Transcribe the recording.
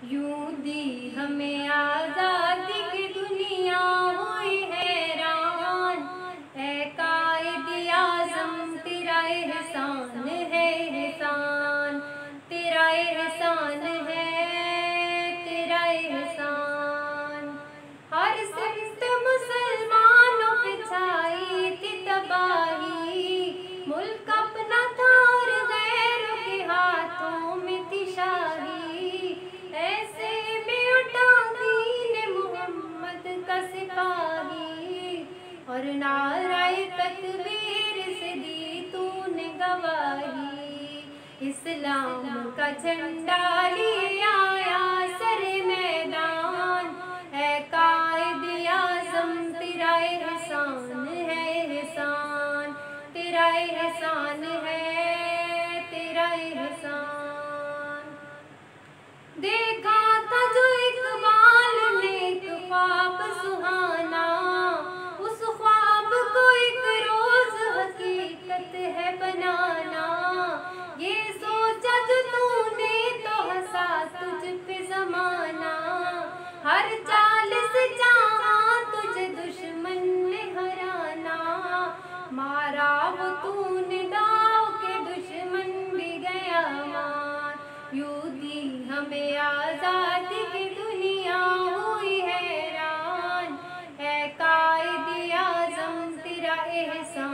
यूं दी हमें आजादी की दुनिया हुई हैरान। ऐ कायदे आज़म तेरा एहसान है, एहसान तेरा एहसान है, तेरा एहसान। हर सिमत मुसलमानों पे छाई थी तबाही, मुल्क अपना था और गैरों के हाथों में थी शाही। ऐसे में उठा दीन मोहम्मद का सिपाही, और नाराए तकबीर से दी तूने गवाही। इस्लाम का झंडा लिए आया सरे मैदान। है कायदे आज़म तेरा एहसान है, एहसान तेरा एहसान है, तेरा एहसान। देखा था जो इकबाल ने एक ख्वाब सुहाना, उस ख्वाब को एक रोज हकीकत है बनाना। ये सोचा जो तूने तो हंसा तुझ पे जमाना, हर चाल से चाहा तुझे दुश्मन ने हराना। मारा वो तूने दाव के दुश्मन भी गया मान। यूं दी हमें आजादी की दुनिया हुई हैरान। है कायदे आज़म तेरा एहसान।